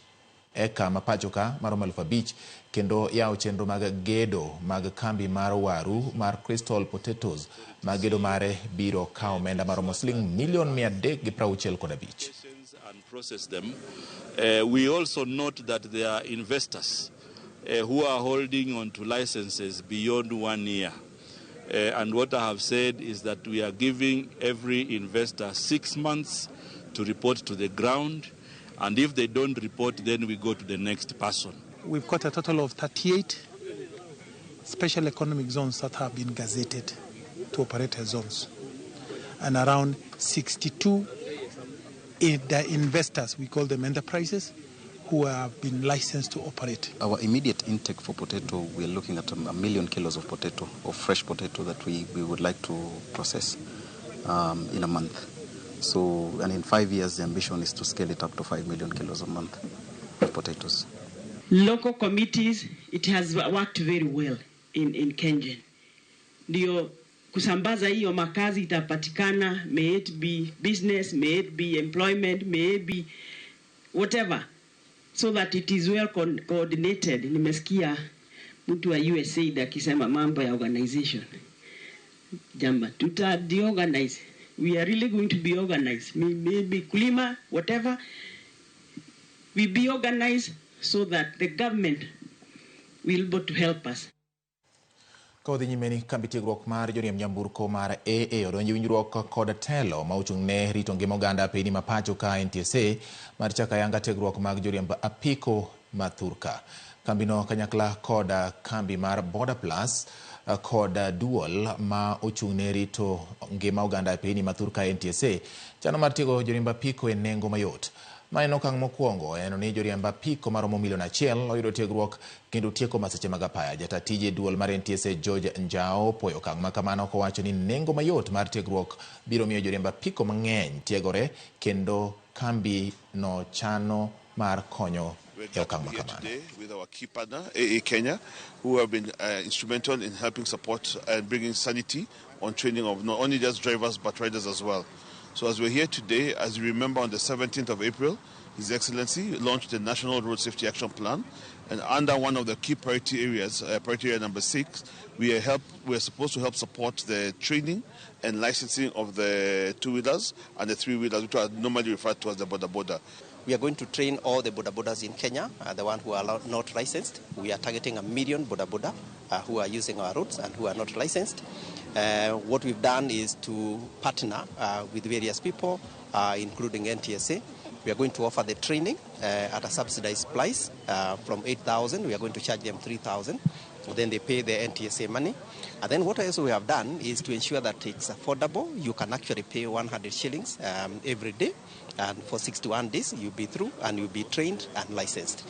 eka ma pacho ka maromo 5,000 kendo yawo chenro mag gedo mag kambi mar waru mar Crystal Potatoes ma gedo mare biro kawo omenda maromo $365 and process them. We also note that there are investors who are holding on to licenses beyond 1 year. And what I have said is that we are giving every investor 6 months to report to the ground. And if they don't report, then we go to the next person. We've got a total of 38 special economic zones that have been gazetted to operate as zones. And around 62 the investors, we call them enterprises, who have been licensed to operate. Our immediate intake for potato, we are looking at 1 million kilos of potato, of fresh potato that we would like to process in a month. So, and in 5 years, the ambition is to scale it up to 5 million kilos a month of potatoes. Local committees, it has worked very well in Kengen. Ndio kusambaza hiyo makazi itapatikana, may it be business, may it be employment, may it be whatever, so that it is well coordinated. Nimesikia mtu wa USAID akisema mambo ya organization. Jamba, tuta-deorganize. We are really going to be organized. Maybe kulima, whatever. We be organized so that the government will be able to help us. Kodhi nyimeni kambi tiegruok mar joriemb nyamburko mar AA odonjo winjruok kod telo ma ochung' ne rito ngima oganda piny ma pacho ka NTSA mar chaka yanga tiegruok mag joriemb apiko mathurka. Kambino kanyakla kod kambi mar Border Plus kod Dual ma ochung' ne rito ngima oganda piny mathurka NTSA chano mar tiego joriemb apiko e nengo mayot. Ma en okang' mokwongo en ni joriemb apiko maromo 1 million oyudo tiegruok kendo tieko maseche mag apaya. Jata tije Dual mar NTSA George Njao poyo okang' ma kamano kowacho ni nengo mayot mar tiegruok biro miyo joriemb apiko mang'eny tiegore kendo kambi no chano mar konyo e okang' ma kamano. Today with our key partner AA Kenya, who have been instrumental in helping support and bringing sanity on training of not only just drivers but riders as well. So as we're here today, as you remember, on the 17th of April, His Excellency launched the National Road Safety Action Plan, and under one of the key priority areas, priority area number 6, we are supposed to help support the training and licensing of the 2-wheelers and the 3-wheelers, which are normally referred to as the border. We are going to train all the boda in Kenya, the ones who are not licensed. We are targeting 1 million boda who are using our roads and who are not licensed. What we've done is to partner with various people, including NTSA. We are going to offer the training at a subsidized price from 8,000. We are going to charge them 3,000. Then they pay the NTSA money. And then what else we have done is to ensure that it's affordable. You can actually pay 100 shillings every day. And for 61 days, you'll be through and you'll be trained and licensed.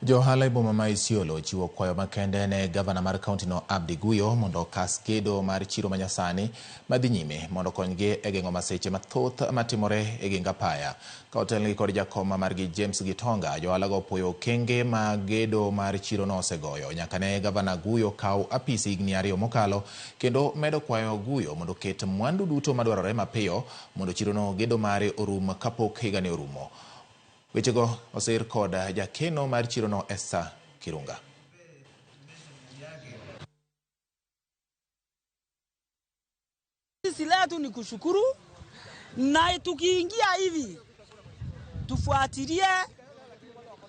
Johala iboma ma Isiolo chiwo kwayo makende ne gavana mar kaunti no Abdi Guyo mondo kas gedo mar chiro manyasani madhi nyime mondo konygi e geng'o maseche mathoth matimore e geng apaya. Ka otelni kod jakoma margi James Gitonga, johala go puoyo kenge ma gedo mar chiro no osegoyo nyaka ne gavana Guyo kaw apisi higni 2 mokalo kendo medo kwayo Guyo mondo ket mwandu duto madwarore mapiyo mondo chiro no gedo mare orum kapok higani orumo. Wechego osir kod jakeno mar chiro no Esther Kirunga. Sisi letu ni kushukuru na tukiingia hivi tufuatilie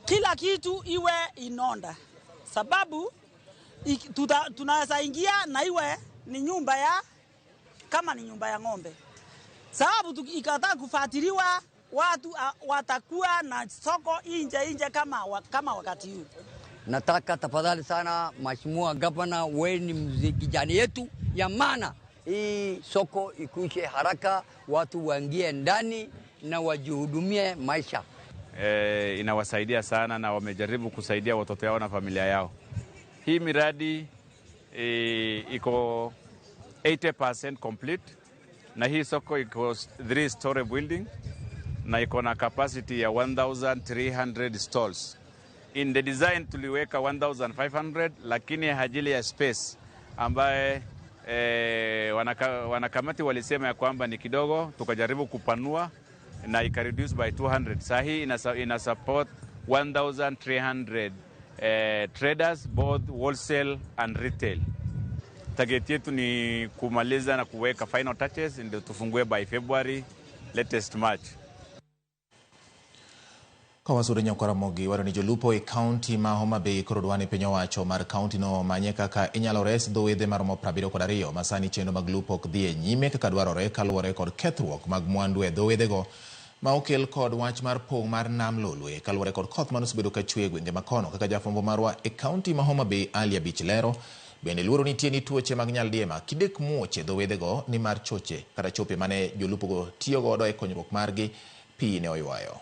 kila kitu iwe inonda, sababu tunaweza ingia na iwe ni nyumba ya kama ni nyumba ya ng'ombe, sababu ikataka kufuatiliwa watu watakuwa na soko nje kama wakati huu. Nataka tafadhali sana Mheshimiwa Gavana, wewe ni kijana yetu ya maana, hii soko ikuishe haraka, watu waingie ndani na wajihudumie maisha. Inawasaidia sana na wamejaribu kusaidia watoto yao na familia yao. Hii miradi iko 80% complete na hii soko iko 3-story building na iko na capacity ya 1,300 stalls. In the design tuliweka 1,500 lakini ajili ya space ambaye wanakamati walisema ya kwamba ni kidogo, tukajaribu kupanua na ika reduce by 200. Sahi ina support 1,300 traders both wholesale and retail. Target yetu ni kumaliza na kuweka final touches ndio tufungue by February latest March. Kawasuri Nyakwaramogi waro ni jolupo e county ma Homa Bay koro dwani piny owacho mar county no manye kaka inyalo res dho wedhe maromo 72 masani chenro mag lupo ok dhi e nyime kaka dwarore kaluwore kod kethruok mag mwandu e dho wedhego ma okel kod wach mar pong' mar nam Lolwe kaluwore kod koth manosebedo ka chwe gwenge makono kaka jafwambo marwa e county ma Homa Bay Ali Abich lero. Bende luoro nitie ni tuoche mag nyaldiema kidek muoche dho wedhego ni mar choche kata chope mane jolupogo tiyo godo e konyruok margi pi ne oywayo.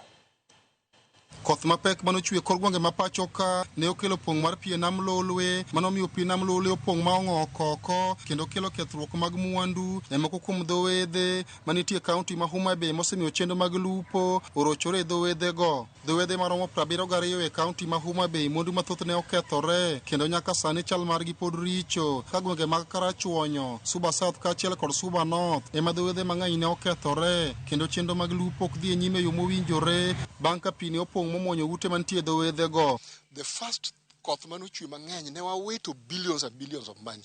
Koth mapek manochwe kor gwenge mapacho ka ne okelo pong' mar pi nam Lolwe manomiyo pi nam Lolwe opong' ma ong'oko oko kendo kelo kethruok mag mwandu e moko kuom dho wedhe manitie kaunti ma Homa Bay mosemiyo chenro mag lupo orochore e dho wedhego. Dho wedhe maromo 72 e kaunti ma Homa Bay mwandu mathoth ne okethore kendo nyaka sani chal margi pod richo ka gwenge mag Karachuonyo, Suba South kaachiel kod Suba North ema dho wedhe mang'eny ne okethore kendo chenro mag lupo ok dhi e nyime yo mowinjore bang' ka pi ne opong' momonyo ute mantie dho wedhego. The first koth manochwe mang'eny ne wawito billions and billions of money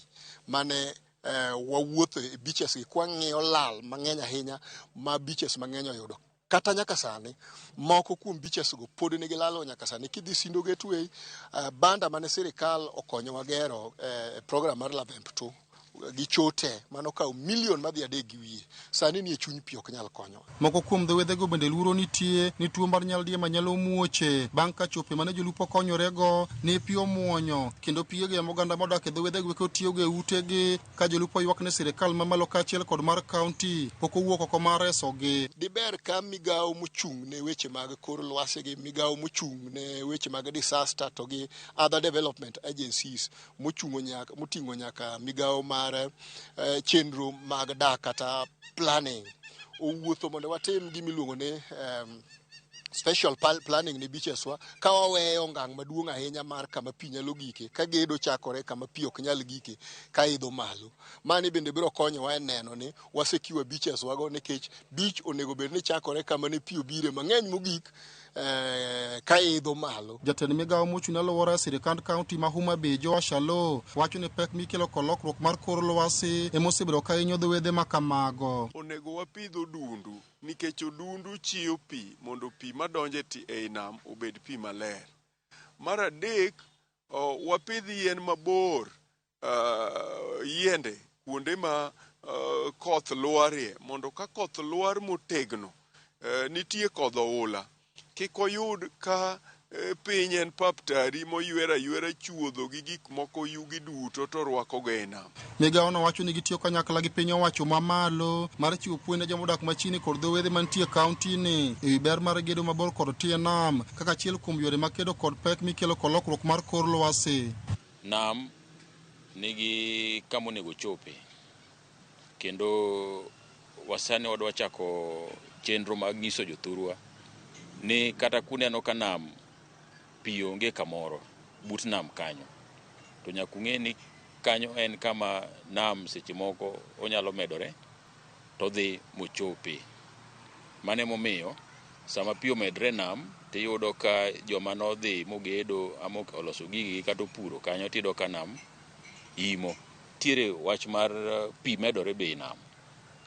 mane wawuotho e beaches kwa ng'iyo lal mang'eny ahinya ma beaches mang'eny oyudo. Kata nyaka sani moko kuom beaches go pod nigi lalo nyaka sani kidhi Sindo Gateway banda mane sirikal okonyo wagero program mar LAVEMP2 gi chote mano kaw million madhi adek gi wiye sani ni e chuny pi ok nyal konyo. Moko kuom dho wedhego bende luoro nitie ni tuo mar nyaldiema nyalo muoche bang' ka chope mane jolupo konyorego ne pi omuonyo kendo pi ge oganda modak e dho wedhego ko tiyo ge utegi ka jolupo ywak ne sirikal mamalo kaachiel kod mar kaunti pok owuok oko mar resogi. Diber ka migawo mochung' ne weche mag kor lwasi gi migawo mochung' ne weche mag disaster to gi other development agencies moting'o nyaka migawo mar chenro mag dak kata planning owuotho mondo watim gimiluongo ne special planning ne beaches wa ka waweyo ngang' maduong' ahinya mar kama pi nyalo gike ka gedo chakore kama pi ok nyal gike ka idho malo. Mani bende biro konyowa e neno ni wasekiwa beaches wago nikech beach onego bed ni chakore kama ne pi obire mang'eny mogik ka idho malo. Jatend migawo mochung' alwora sirikand kaunti ma Homa Bay Joash Aloo wacho ni pek mikelo kod lokruok mar kor lwasi emosebedo ka hinyo dho wedhe makamago. Onego wapidh odundu nikech odundu chiyo pi mondo pi madonje ei nam obed pi maler. Mar adek wapidh yien mabor yiende kuonde ma koth lwarie mondo ka koth lwar motegno nitie kodh oula kik oyud ka piny en pap tari moywera chuodho gi gik moko yugi duto to rwako go e nam. Migawo no wacho ni gitiyo kanyakla gi piny owacho mamalo mar chiwo puonj ne jomodak machiegni kod dho wedhe mantie kaunti ni e wi ber mar gedo mabor kod tie nam kaka achiel kuom yore makedo kod pek mikelo kod lokruok mar kor lwasi. Nam nigi kama onego chope kendo wasani wadwa chako chenro mag nyiso jothurwa ni kata kuneno ka nam pi onge kamoro but nam kanyo to nyakung'e ni kanyo en kama nam seche moko onyalo medore to dhi mochope. Mane momiyo sama pi omedre nam tiyudo ka joma nodhi mogedo ama oloso gigi kata opuro kanyo tiyudo ka nam imo. Tiere wach mar pi medore be nam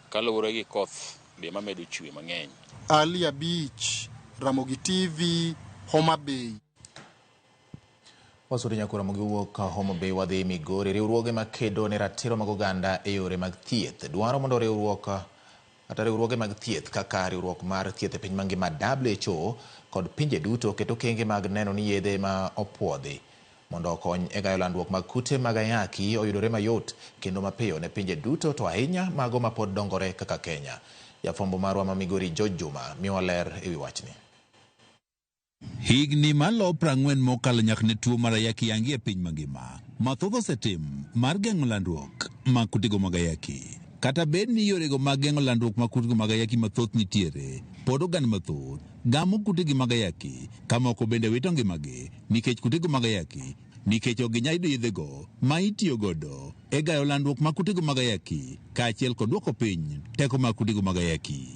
kaluwore gi koth be mamedo chwe mang'eny. Ali Abich, Ramogi TV, Homa Bay. Wasuri Nyakura Mogiwuok Homa Bay wadhi Migori. Riwruoge makedo ne ratiro mag oganda e yore mag thieth dwaro mondo riwruoge mag thieth kaka riwruok mar thieth e piny mangima WHO kod pinje duto keto kenge mag neno ni yedhe ma opuodhi mondo okony e gayo landruok mag kute mag ayaki oyudore mayot kendo mapiyo ne pinje duto, to ahinya mago ma pod dongore kaka Kenya. Jafwambo marwa ma Migori George Juma miyo ler ewi wachni. Higni malo 40 mokalo nyakne tuo mar ayaki yangi e piny mangima. Mathoth osetim mar geng'o landruok mag kutego mag ayaki. Kata bed ni yorego mag geng'o landruok mag kutego mag ayaki mathoth nitiere, pod oganda mathoth gamo kutegi mag ayaki, ka moko bende wito ngimagi nikech kutego mag ayaki, nikech ok ginyal yudo yedhego ma itiyo godo e gayo landruok mag kutego mag ayaki, kaachiel kod duoko piny teko mag kutego mag ayaki.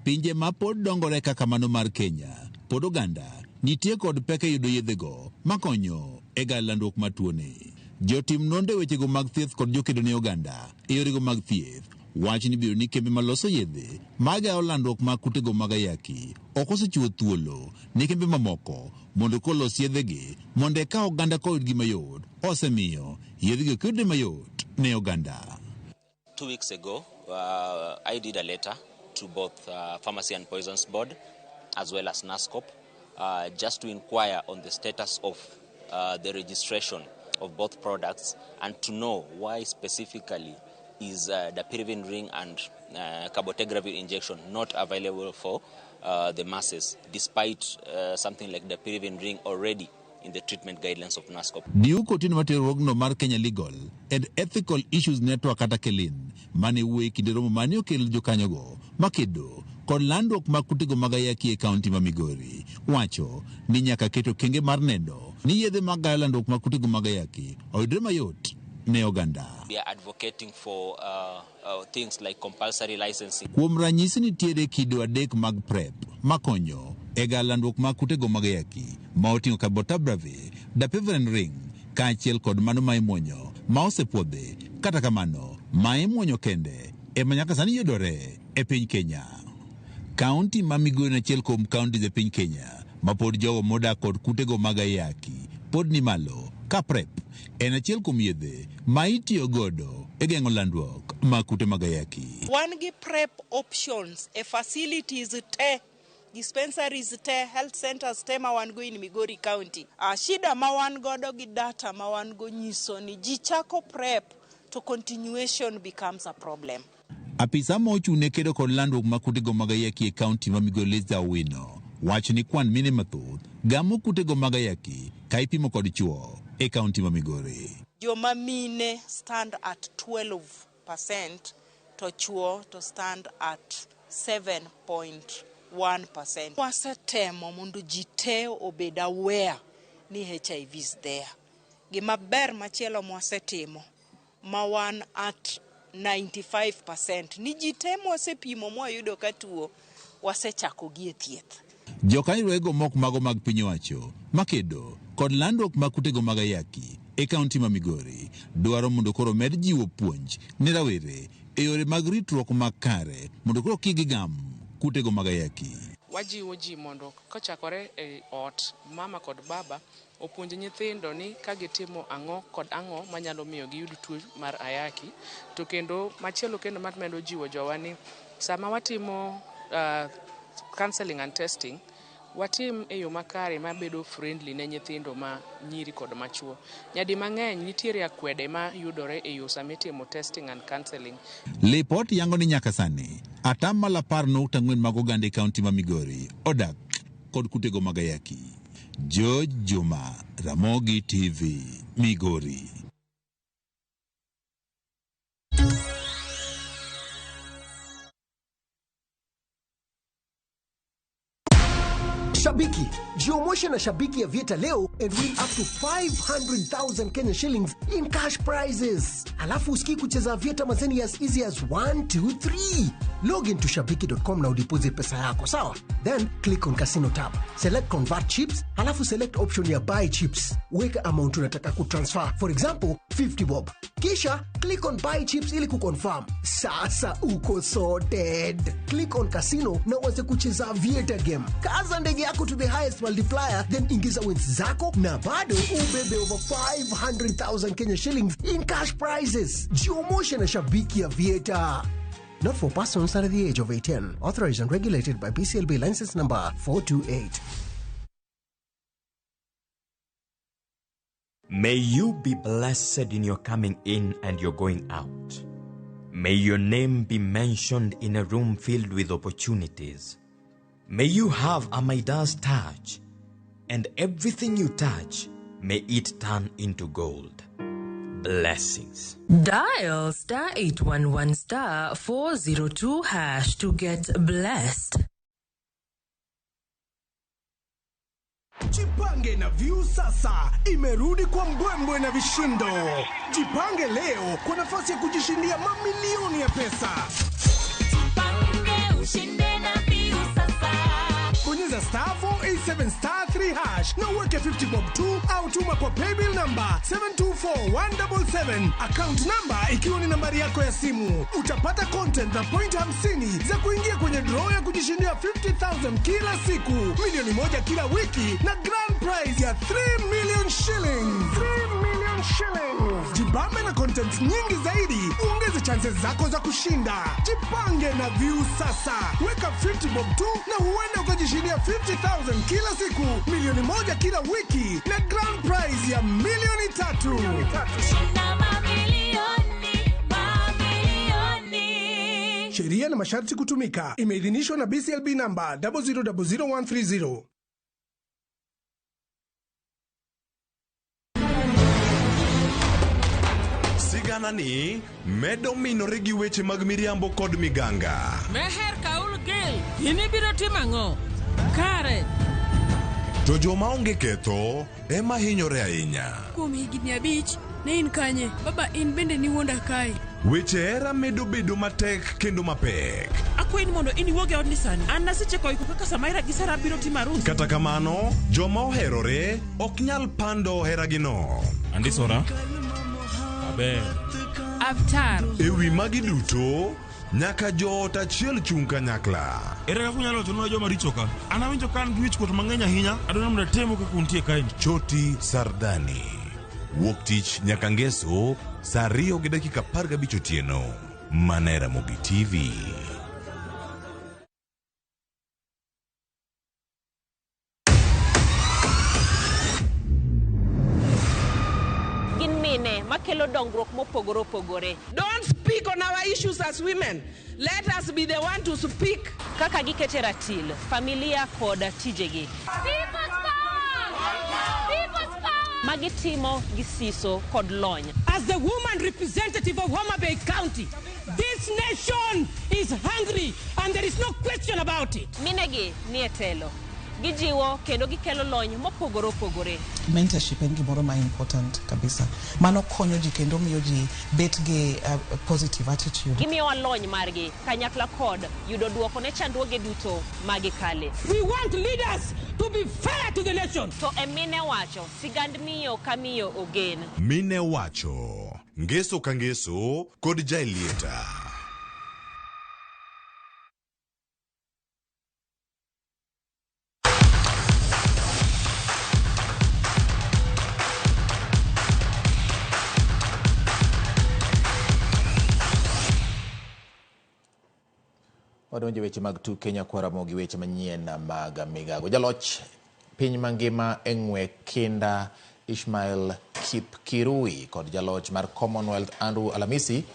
Pinje ma pod dongore kaka mano mar Kenya, pod oganda nitie kod pek e yudo yedhego makonyo e gayo landruok mar tuoni. Jotim nonde wechego mag thieth kod jokedo ne oganda e yorego mag thieth wach ni biro ni kembe maloso yedhe mag gayo landruok mag kutego mag ayaki ok osechiwo thuolo ne kembe mamoko mondo kolos yedhegi mondo eka oganda koyudgi mayot. Osemiyo yedhegi ok yudre mayot ne oganda. 2 weeks ago, I did a letter to both Pharmacy and Poisons Board as well as NASCOP just to inquire on the status of the registration of both products and to know why specifically is the Pyrivan ring and cabotegravir injection not available for the masses, despite something like the Pyrivan ring already in the treatment guidelines of NASCOP. Diu kotino materogno mar Kenya Legal and Ethical Issues Network kata Kelin mane wuoye kinde romo mane okel jokanyogo makedo kod landruok mag kutego mag ayaki e kaunti ma Migori wacho ni nyaka keto kenge mar neno ni yedhe mag gayo landruok mag kutego mag ayaki oyudre mayot ne oganda. We are advocating for things like compulsory licensing. Kuom ranyisi nitiere kido adek mag PrEP makonyo e gayo landruok mag kutego mag ayaki ma oting'o cabotegravir, Pyrivan ring kaachiel kod mano ma imuonyo ma osepuodhi. Kata kamano ma imuonyo kende ema nyaka sani yudore e piny Kenya. Kaunti ma Migori en achiel kuom kaunti e piny Kenya ma pod jogo modak kod kutego mag ayaki pod ni malo ka PrEP en achiel kuom yedhe ma itiyo godo e geng'o landruok mag kute mag ayaki. Wan gi PrEP options e facilities te, dispensaries te, health centers te ma wan go in Migori County. Shida ma wan godo gi data ma wan go nyiso ni ji chako PrEP to continuation becomes a problem. Apisa ma ochune kedo kod landruok mag kutego mag ayaki e kaunti ma Migori Lisa Owino wacho ni kwan mine mathoth gamo kutego mag ayaki ka ipimo kod chuo e kaunti ma Migori. Joma mine stand at 12% to chuo to stand at 7.1%. Wasetemo mondo ji te obed aware ni HIV is there. Gima ber machielo mwasetimo ma wan at 95% ni ji te mwasepimo mwayudo ka tuo wasechako gie thieth. Jokanyrego mok mago mag piny owacho makedo kod landruok mag kutego mag ayaki e kaunti ma Migori dwaro mondo koro med jiwo puonj ne rawere e yore mag ritruok makare mondo koro kik gigam kutego mag ayaki. Wajiwo ji mondo kochakore e ot mama kod baba opuonj nyithindo ni ka gitimo ang'o kod ang'o manyalo miyo giyud tuo mar ayaki. To kendo machielo kendo matmedo jiwo jowa ni sama watimo counseling and testing watim e yo makare mabedo friendly ne nyithindo ma nyiri kod machuo. Nyadi mang'eny nitiere akwede ma yudore e yo samitimo testing and counseling. Lipot yango ni nyaka sani atamalo 10.4 mag oganda e kaunti ma Migori odak kod kutego mag ayaki. George Juma, Ramogi TV, Migori. Shabiki, jiomoshe na Shabiki ya Vieta leo and win up to 500,000 Kenya shillings in cash prizes. Alafu usiki kucheza Vieta mazeni as easy as 1, 2, 3. log in to shabiki.com na udeposit pesa yako, sawa? Then click on casino tab. Select convert chips, halafu select option ya buy chips. Weka amount unataka kutransfer. For example, 50 bob. Kisha click on buy chips ili kuconfirm. Sasa uko sorted. Click on casino na uanze kucheza Aviator game. Kaza ndege yako to the highest multiplier, then ingiza wins zako na bado ubebe over 500,000 Kenya shillings in cash prizes. Jiomotion na Shabiki Aviator. Not for persons under the age of 18. Authorized and regulated by BCLB license number 428. May you be blessed in your coming in and your going out. May your name be mentioned in a room filled with opportunities. May you have a Midas touch, and everything you touch, may it turn into gold. Blessings. Dial *811 402# to get blessed. Jipange na View sasa imerudi kwa mbwembwe na vishindo. Jipange leo kwa nafasi ya kujishindia mamilioni ya pesa. Jipange ushinde na View sasa. Bonyeza *487*3# na uweke 50 bob tu au tuma kwa paybill number 724177. Account number ikiwa ni nambari yako ya simu. Utapata content na point 50 za kuingia kwenye draw ya kujishindia 50,000 kila siku, milioni moja kila wiki na grand prize ya 3 million shillings. 3 million shillings. Jibambe na content nyingi zaidi, ongeze chances zako za kushinda. Jipange na View sasa. Weka 50 bob tu na huenda ukajishindia 50,000 kila siku, milioni moja kila wiki na grand prize ya milioni 3. Shinda mamilioni, mamilioni. Sheria na masharti kutumika. Imeidhinishwa na BCLB number 0000130. Sigana ni medo minore gi weche mag miriambo kod miganga. Meher kaul gil, ini biro timango. Kare. To joma onge ketho ema hinyore ahinya. Kuom higni 5 ne in kanye, baba in bende ni wuonda kai. Weche era medo bedo matek kendo mapek. Akwayi ni mondo iniwuog e odni sani. An nasechiko iko kaka Samaira gi Sara biro timo arus. Kata kamano, joma oherore ok nyal pando heragino. Andisora. Aber. Aftar. Ewi magi duto, nyaka joot achiel chung kanyakla. Ere kaka unyalo timo joma richo ka? An awinjo ka an gi wich kuot mang'eny ahinya, adwaro mondo atemo kaka untie kae. Choti Sardani. Wuok tich nyaka ngeso, saa 2:15 otieno. Manera Mogi TV. Makelo dongruok mopogore opogore. Don't speak on our issues as women. Let us be the one to speak. Kaka gikete ratil, familia kod tijegi. People's power! People's power! Magitimo gisiso kod lony. As the woman representative of Homa Bay County, this nation is hungry and there is no question about it. Minegi nietelo. Gijiwo kendo gikelo lony mopogore opogore. Mentorship en gimoro ma important kabisa. Mano konyo ji kendo miyo ji bet gi positive attitude. Gimiyo lony margi kanyakla kod yudo duoko ne chandruoge duto magikale. We want leaders to be fair to the nation. To emine wacho sigand miyo kamiyo ogen. Mine wacho ngeso ka ngeso kod jailieta. Wadonje weche mag tu Kenya kwa Ramogi weche manyien mag migago. Jaloch piny mangima eng'we kinda Ishmael Kipkirui kod jaloch mar Commonwealth Andrew Alamisi